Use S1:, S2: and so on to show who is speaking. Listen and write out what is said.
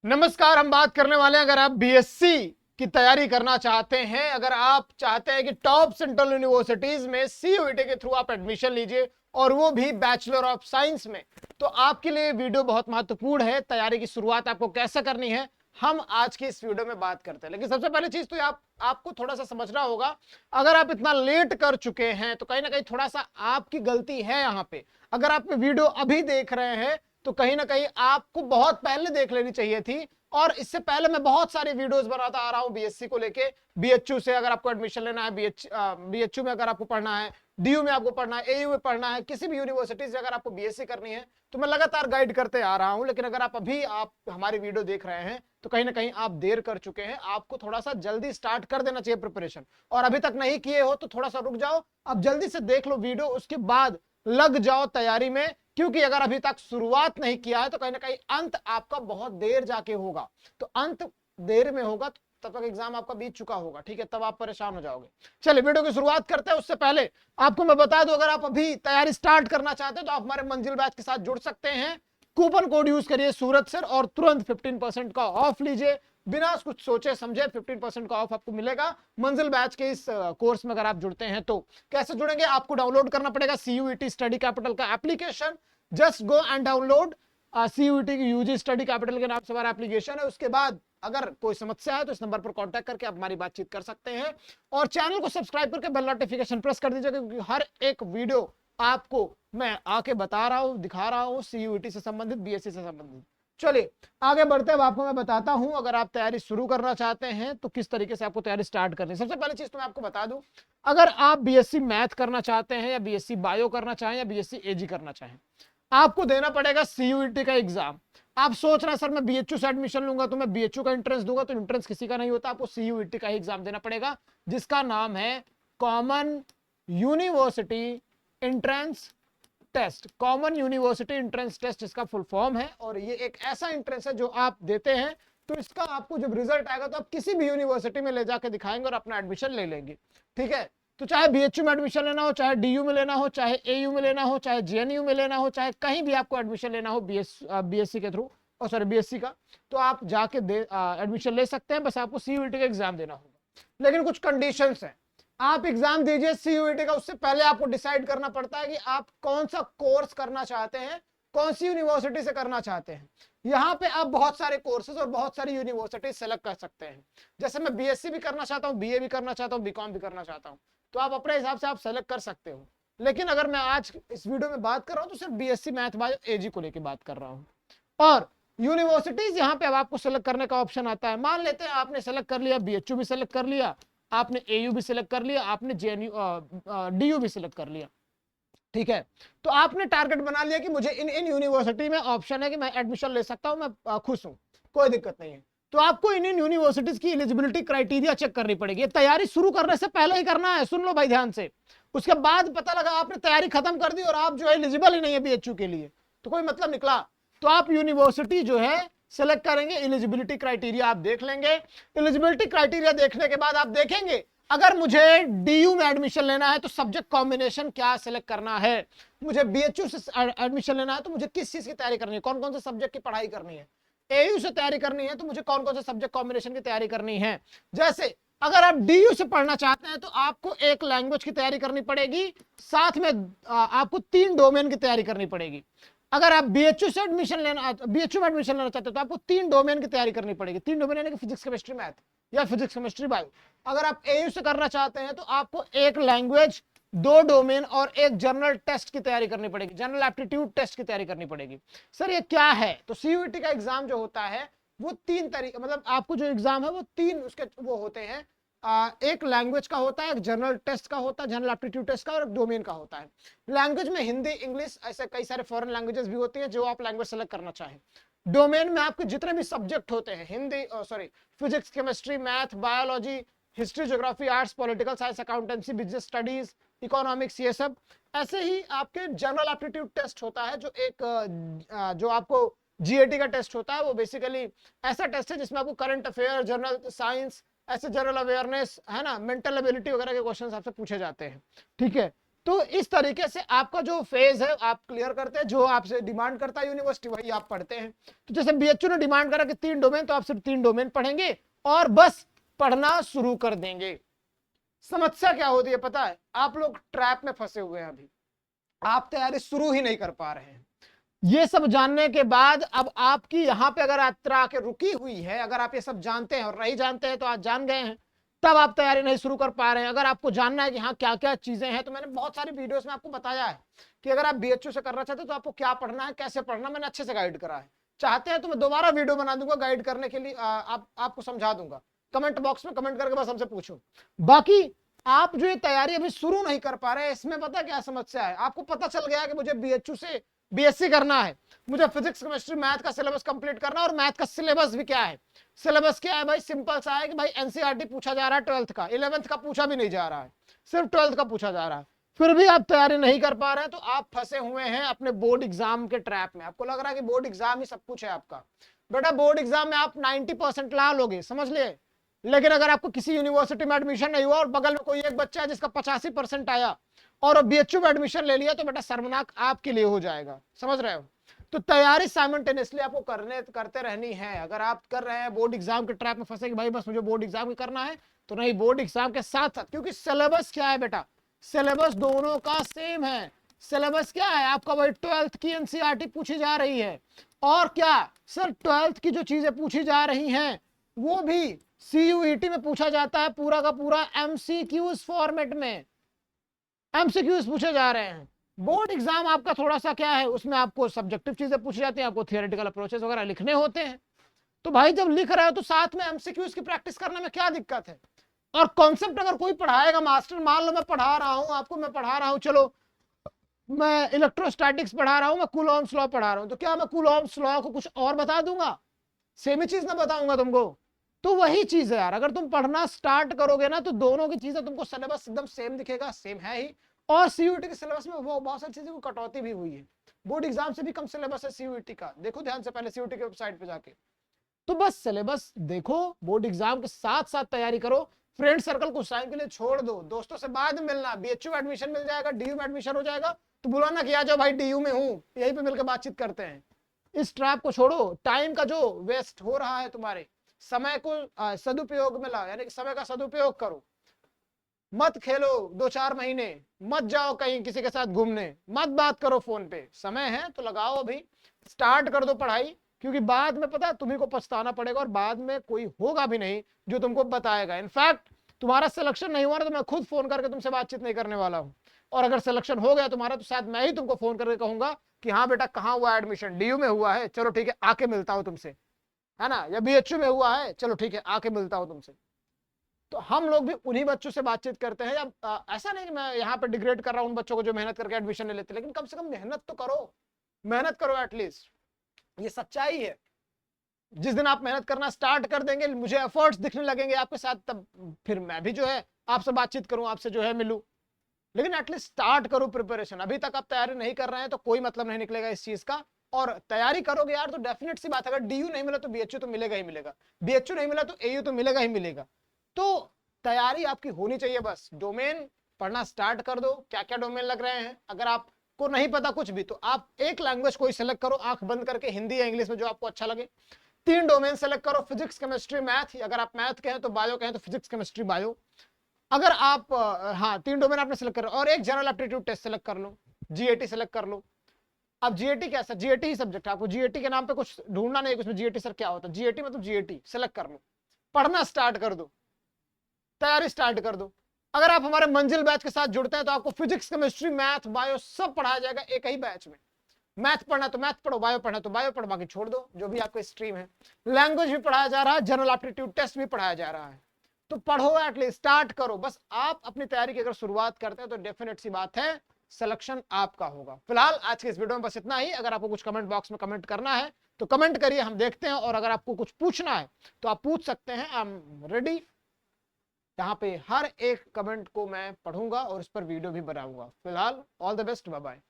S1: नमस्कार। हम बात करने वाले हैं, अगर आप बीएससी की तैयारी करना चाहते हैं, अगर आप चाहते हैं कि टॉप सेंट्रल यूनिवर्सिटीज में सीयूईटी के थ्रू आप एडमिशन लीजिए और वो भी बैचलर ऑफ साइंस में, तो आपके लिए वीडियो बहुत महत्वपूर्ण है। तैयारी की शुरुआत आपको कैसे करनी है, हम आज की इस वीडियो में बात करते हैं। लेकिन सबसे पहले चीज तो आपको थोड़ा सा समझना होगा। अगर आप इतना लेट कर चुके हैं तो कहीं ना कहीं थोड़ा सा आपकी गलती है यहाँ पे। अगर आप वीडियो अभी देख रहे हैं तो कहीं ना कहीं आपको बहुत पहले देख लेनी चाहिए थी। और इससे पहले मैं बहुत सारे वीडियोस बनाता आ रहा हूं बीएससी को लेके। बीएचयू से अगर आपको एडमिशन लेना है, बीएचयू में अगर आपको पढ़ना है, डीयू में आपको पढ़ना है, एयू में पढ़ना है, किसी भी यूनिवर्सिटी से अगर आपको बीएससी करनी है तो मैं लगातार गाइड करते आ रहा हूं। लेकिन अगर आप हमारी वीडियो देख रहे हैं तो कहीं ना कहीं आप देर कर चुके हैं। आपको थोड़ा सा जल्दी स्टार्ट कर देना चाहिए प्रिपरेशन, और अभी तक नहीं किए हो तो थोड़ा सा रुक जाओ। अब जल्दी से देख लो वीडियो, उसके बाद लग जाओ तैयारी में। क्योंकि अगर अभी तक शुरुआत नहीं किया है तो कहीं ना कहीं अंत आपका बहुत देर जाके होगा। तो अंत देर में होगा तो तब तक एग्जाम आपका बीत चुका होगा, ठीक है, तब आप परेशान हो जाओगे। चलिए वीडियो की शुरुआत करते हैं। उससे पहले आपको मैं बता दूं, अगर आप अभी तैयारी स्टार्ट करना चाहते हैं तो आप हमारे मंजिल बैच के साथ जुड़ सकते हैं। कूपन कोड यूज करिए सूरत सर और तुरंत 15% का ऑफ लीजिए। बिना कुछ सोचे समझे 15% का ऑफ आपको मिलेगा मंजिल बैच के इस कोर्स में अगर आप जुड़ते हैं तो। कैसे जुड़ेंगे, आपको डाउनलोड करना पड़ेगा सीयूईटी स्टडी कैपिटल का application. Just go and download CUET की यूजी स्टडी कैपिटल के नाम से हमारा एप्लीकेशन है। उसके बाद अगर कोई समस्या है तो इस नंबर पर कांटेक्ट करके आप हमारी बातचीत कर सकते हैं। और चैनल को सब्सक्राइब करके बेल नोटिफिकेशन प्रेस कर दीजिए, क्योंकि हर एक वीडियो आपको मैं आके बता रहा हूं, दिखा रहा हूं, सीयूईटी से संबंधित, बीएससी से संबंधित। चलिए आगे बढ़ते हैं। आपको मैं बताता हूं, अगर आप तैयारी शुरू करना चाहते हैं तो किस तरीके से आपको तैयारी स्टार्ट करनी है। सबसे पहले चीज तो मैं आपको बता दूं, अगर आप बीएससी मैथ करना चाहते हैं या बीएससी बायो करना चाहें या बीएससी एजी करना चाहें, आपको देना पड़ेगा सीयूईटी का एग्जाम। आप सोच रहे हैं सर मैं बीएचयू से एडमिशन लूंगा तो मैं बीएचयू का एंट्रेंस दूंगा, तो एंट्रेंस किसी का नहीं होता, आपको सीयूईटी का ही एग्जाम देना पड़ेगा, जिसका नाम है common university entrance test. Common university entrance test इसका फुल फॉर्म है। और ये एक ऐसा एंट्रेंस है जो आप देते हैं तो इसका आपको जब रिजल्ट आएगा तो आप किसी भी यूनिवर्सिटी में ले जाके दिखाएंगे और अपना एडमिशन ले लेंगे, ठीक है। तो चाहे बीएचयू में एडमिशन लेना हो, चाहे डीयू में लेना हो, चाहे एयू में लेना हो, चाहे जेएनयू में लेना हो, चाहे कहीं भी आपको एडमिशन लेना हो बीएससी के थ्रू, और सॉरी बीएससी का, तो आप जाके एडमिशन ले सकते हैं। बस आपको सीयूईटी का एग्जाम देना होगा। लेकिन कुछ कंडीशंस हैं। आप एग्जाम दीजिए सीयूईटी का, उससे पहले आपको डिसाइड करना पड़ता है कि आप कौन सा कोर्स करना चाहते हैं, कौन सी यूनिवर्सिटी से करना चाहते हैं। यहाँ पे आप बहुत सारे कोर्सेज और बहुत सारी यूनिवर्सिटी सेलेक्ट कर सकते हैं। जैसे मैं बीएससी भी करना चाहता हूँ, बीए भी करना चाहता हूँ, बीकॉम भी करना चाहता हूँ, तो आप अपने हिसाब से आप सेलेक्ट कर सकते हो। लेकिन अगर मैं आज इस वीडियो में बात कर रहा हूँ तो सिर्फ बीएससी मैथ बायो एजी को लेकर बात कर रहा हूँ। और यूनिवर्सिटीज यहाँ पे अब आपको सेलेक्ट करने का ऑप्शन आता है। मान लेते हैं आपने सेलेक्ट कर लिया, बीएचयू भी सेलेक्ट कर लिया, आपने एयू भी सिलेक्ट कर लिया, आपने जेएनयू डीयू भी सिलेक्ट कर लिया, ठीक है। तो आपने टारगेट बना लिया कि मुझे इन इन यूनिवर्सिटी में ऑप्शन है कि मैं एडमिशन ले सकता हूं, मैं खुश हूं, कोई दिक्कत नहीं है। तो आपको इन इन यूनिवर्सिटीज की एलिजिबिलिटी क्राइटेरिया चेक करनी पड़ेगी। तैयारी शुरू करने से पहले ही करना है, सुन लो भाई ध्यान से। उसके बाद पता लगा आपने तैयारी खत्म कर दी और आप जो है एलिजिबल ही नहीं है बीएचयू के लिए, तो कोई मतलब निकला। तो आप यूनिवर्सिटी जो है सेलेक्ट करेंगे, एलिजिबिलिटी क्राइटेरिया आप देख लेंगे। एलिजिबिलिटी क्राइटेरिया देखने के बाद आप देखेंगे अगर मुझे डीयू में एडमिशन लेना है तो सब्जेक्ट कॉम्बिनेशन क्या सिलेक्ट करना है, मुझे बीएचयू से एडमिशन लेना है तो मुझे किस चीज की तैयारी करनी है, कौन कौन से सब्जेक्ट की पढ़ाई करनी है, एयू से तैयारी करनी है तो मुझे कौन कौन से सब्जेक्ट कॉम्बिनेशन की तैयारी करनी है। जैसे अगर आप डीयू से पढ़ना चाहते हैं तो आपको एक लैंग्वेज की तैयारी करनी पड़ेगी, साथ में आपको 3 डोमेन की तैयारी करनी पड़ेगी। अगर आप बीएचयू से एडमिशन लेना, बीएचयू में एडमिशन लेना चाहते हैं तो आपको 3 डोमेन की तैयारी करनी पड़ेगी। 3 डोमेन यानी कि फिजिक्स केमिस्ट्री मैथ या फिजिक्स केमिस्ट्री बायो। अगर आप एयू से करना चाहते हैं तो आपको एक लैंग्वेज, 2 डोमेन और एक जनरल टेस्ट की तैयारी करनी पड़ेगी, जनरल एप्टीट्यूड टेस्ट की तैयारी करनी पड़ेगी। सर ये क्या है, तो सीयूईटी का एग्जाम जो होता है वो 3 तरीके, मतलब आपको जो एग्जाम है वो 3 उसके वो होते हैं। एक लैंग्वेज का होता है, एक जनरल टेस्ट का होता है, जनरल एप्टीट्यूड टेस्ट का, और एक डोमेन का होता है। लैंग्वेज में हिंदी, इंग्लिश, ऐसे कई सारे फॉरेन लैंग्वेजेस भी होती हैं जो आप लैंग्वेज सेलेक्ट करना चाहें। डोमेन में आपके जितने भी सब्जेक्ट होते हैं, Hindi sorry physics chemistry math biology, history geography arts political science accountancy business studies economics, ये सब। ऐसे ही आपके जनरल एप्टीट्यूड टेस्ट होता है जो एक जो आपको जीएटी का टेस्ट होता है। वो बेसिकली ऐसा टेस्ट है जिसमें आपको करंट अफेयर, जनरल साइंस, ऐसे जनरल अवेयरनेस है ना, मेंटल एबिलिटी वगैरह के क्वेश्चन आपसे पूछे जाते हैं, ठीक है। तो इस तरीके से आपका जो फेज है आप क्लियर करते हैं, जो आपसे डिमांड करता है यूनिवर्सिटी वही आप पढ़ते हैं। तो जैसे बीएचयू ने डिमांड करा कि 3 डोमेन, तो आप सिर्फ 3 डोमेन पढ़ेंगे और बस पढ़ना शुरू कर देंगे। समस्या क्या होती है पता है, आप लोग ट्रैप में फंसे हुए हैं, अभी आप तैयारी शुरू ही नहीं कर पा रहे हैं। ये सब जानने के बाद अब आपकी यहां पे अगर यात्रा आके रुकी हुई है, अगर आप ये सब जानते हैं और नहीं जानते हैं तो आज जान गए हैं, तब आप तैयारी नहीं शुरू कर पा रहे हैं। अगर आपको जानना है कि हाँ क्या क्या चीजें हैं, तो मैंने बहुत सारी वीडियोस में आपको बताया है कि अगर आप बीएचयू से करना चाहते हैं तो आपको क्या पढ़ना है, कैसे पढ़ना, मैंने अच्छे से गाइड करा है। चाहते हैं तो मैं दोबारा वीडियो बना दूंगा गाइड करने के लिए, आपको समझा दूंगा। कमेंट बॉक्स में कमेंट करके बस हमसे पूछो। बाकी आप जो ये तैयारी अभी शुरू नहीं कर पा रहे हैं, इसमें पता क्या समस्या है, आपको पता चल गया कि मुझे बीएचयू से बीएससी करना है, मुझे फिजिक्स केमिस्ट्री मैथ का सिलेबस कंप्लीट करना है, और मैथ का सिलेबस भी क्या है, सिलेबस क्या है भाई, सिंपल सा है कि भाई एनसीईआरटी पूछा जा रहा है 12th का, 11th का पूछा भी नहीं जा रहा है, सिर्फ 12th का पूछा जा रहा है। फिर भी आप तैयारी नहीं कर पा रहे हैं, तो आप फंसे हुए हैं अपने बोर्ड एग्जाम के ट्रैप में। आपको लग रहा है कि बोर्ड एग्जाम ही सब कुछ है आपका। बेटा बोर्ड एग्जाम में आप 90% ला लोगे, समझ लिए, लेकिन अगर आपको किसी यूनिवर्सिटी में एडमिशन नहीं हुआ और बगल में कोई एक बच्चा है जिसका 85% आया और बीएचयू में एडमिशन ले लिया, तो बेटा शर्मनाक आपके लिए हो जाएगा, समझ रहे हो। तो तैयारी साइमल्टेनियसली आपको करते रहनी है। अगर आप कर रहे हैं बोर्ड एग्जाम के ट्रैप में फंसे कि भाई बस मुझे बोर्ड एग्जाम ही करना है, तो नहीं, बोर्ड एग्जाम के साथ साथ, क्योंकि सिलेबस क्या है बेटा, सिलेबस दोनों का सेम है। सिलेबस क्या है आपका, भाई 12th की एनसीईआरटी पूछी जा रही है, और क्या सर 12th की जो चीजें पूछी जा रही हैं वो भी सीयूईटी में पूछा जाता है, पूरा का पूरा एमसीक्यूज फॉर्मेट में एमसीक्यूज पूछे जा रहे हैं। बोर्ड एग्जाम आपका थोड़ा सा क्या है, उसमें आपको सब्जेक्टिव चीजें पूछी जाती हैं, आपको थियोरेटिकल अप्रोचेस वगैरह लिखने होते हैं। तो भाई जब लिख रहे हो तो साथ में एमसीक्यूज की प्रैक्टिस करने में क्या दिक्कत है। और कॉन्सेप्ट अगर कोई पढ़ाएगा मास्टर, मान लो मैं पढ़ा रहा हूं आपको, मैं पढ़ा रहा हूं, चलो मैं इलेक्ट्रोस्टैटिक्स पढ़ा रहा हूं, मैं कूलॉम्स लॉ पढ़ा रहा हूं, तो क्या मैं कूलॉम्स लॉ को कुछ और बता दूंगा, सेम ही चीज ना बताऊंगा तुमको। तो वही चीज है यार, अगर तुम पढ़ना स्टार्ट करोगे ना तो दोनों की चीजें तुमको सिलेबस एकदम सेम दिखेगा, सेम है ही। और सीयूईटी के सिलेबस में वो बहुत सारी चीजें को कटौती भी हुई है, बोर्ड एग्जाम से भी कम सिलेबस है सीयूईटी का, देखो ध्यान से पहले सीयूईटी की वेबसाइट पे जाके। तो बस सिलेबस देखो, बोर्ड एग्जाम के साथ साथ तैयारी करो। फ्रेंड सर्कल कुछ टाइम के लिए छोड़ दो, दोस्तों से बाद में मिलना, बीएचयू में एडमिशन मिल जाएगा, डीयू में एडमिशन हो जाएगा तो बुलाना कि आ जाओ भाई डीयू में हूं, यहीं पे मिलकर बातचीत करते हैं। इस ट्रैप को छोड़ो, टाइम का जो वेस्ट हो रहा है तुम्हारे, समय को सदुपयोग में ला, यानी कि समय का सदुपयोग करो। मत खेलो 2-4 महीने, मत जाओ कहीं किसी के साथ घूमने, मत बात करो फोन पे, समय है तो लगाओ अभी, स्टार्ट कर दो पढ़ाई, क्योंकि बाद में पता तुम्ही को पछताना पड़ेगा और बाद में कोई होगा भी नहीं जो तुमको बताएगा। इनफैक्ट तुम्हारा सिलेक्शन नहीं हुआ ना तो मैं खुद फोन करके तुमसे बातचीत नहीं करने वाला हूं, और अगर सिलेक्शन हो गया तुम्हारा तो शायद मैं ही तुमको फोन करके कहूंगा कि हाँ बेटा कहाँ हुआ एडमिशन, डीयू में हुआ है, चलो ठीक है आके मिलता हूं तुमसे, है ना, या बीएचयू में हुआ है, चलो ठीक है आके मिलता हूं तुमसे। तो हम लोग भी उन्हीं बच्चों से बातचीत करते हैं। अब ऐसा नहीं कि मैं यहाँ पे डिग्रेड कर रहा हूँ उन बच्चों को जो मेहनत करके एडमिशन ले लेते, लेकिन कम से कम मेहनत तो करो, मेहनत करो एटलीस्ट, ये सच्चाई है। जिस दिन आप मेहनत करना स्टार्ट कर देंगे, मुझे एफर्ट्स दिखने लगेंगे आपके साथ, तब फिर मैं भी जो है आपसे बातचीत करूं, आपसे जो है मिलूं। लेकिन एटलीस्ट स्टार्ट करो प्रिपरेशन। अभी तक आप तैयारी नहीं कर रहे हैं तो कोई मतलब नहीं निकलेगा इस चीज का। और तैयारी करोगे यार तो डेफिनेट सी बात है, अगर डीयू नहीं मिला तो बीएचयू तो मिलेगा ही मिलेगा, बीएचयू नहीं मिला तो एयू तो मिलेगा ही मिलेगा। तो तैयारी आपकी होनी चाहिए, बस डोमेन पढ़ना स्टार्ट कर दो, क्या क्या डोमेन लग रहे हैं। अगर आपको नहीं पता कुछ भी तो आप एक लैंग्वेज कोई सेलेक्ट करो आंख बंद करके, हिंदी या इंग्लिश में जो आपको अच्छा लगे। 3 डोमेन सेलेक्ट करो, फिजिक्स केमिस्ट्री मैथ, अगर आप मैथ के हैं तो बायो के हैं तो फिजिक्स केमिस्ट्री बायो। अगर आप हाँ 3 डोमेन आपने सेलेक्ट कर, और एक जनरल एप्टीट्यूड टेस्ट सेलेक्ट कर लो, जीएटी सेलेक्ट कर लो। अब जीएटी कैसा, जीएटी ही सब्जेक्ट है, आपको जीएटी के नाम पे कुछ ढूंढना नहीं, उसमें जीएटी सर क्या होता है, जीएटी मतलब जीएटी सेलेक्ट कर लो, पढ़ना स्टार्ट कर दो, तैयारी स्टार्ट कर दो। अगर आप हमारे मंजिल बैच के साथ जुड़ते हैं तो आपको फिजिक्स केमिस्ट्री मैथ बायो सब पढ़ाया जाएगा एक ही बैच में। मैथ पढ़ना तो मैथ पढ़ो, बायो पढ़ना तो बायो पढ़ो, बाकी छोड़ दो जो भी आपको स्ट्रीम है। लैंग्वेज भी पढ़ाया जा रहा है, जनरल एप्टीट्यूड टेस्ट भी पढ़ाया जा रहा है। तो पढ़ो एटलीस्ट, स्टार्ट करो। बस आप अपनी तैयारी की अगर शुरुआत करते हैं तो डेफिनेट सी बात है सिलेक्शन आपका होगा। फिलहाल आज के इस वीडियो में बस इतना ही। अगर आपको कुछ कमेंट बॉक्स में कमेंट करना है तो कमेंट करिए, हम देखते हैं। और अगर आपको कुछ पूछना है तो आप पूछ सकते हैं, आई एम रेडी। यहाँ पे हर एक कमेंट को मैं पढ़ूंगा और इस पर वीडियो भी बनाऊंगा। फिलहाल all the best, bye bye.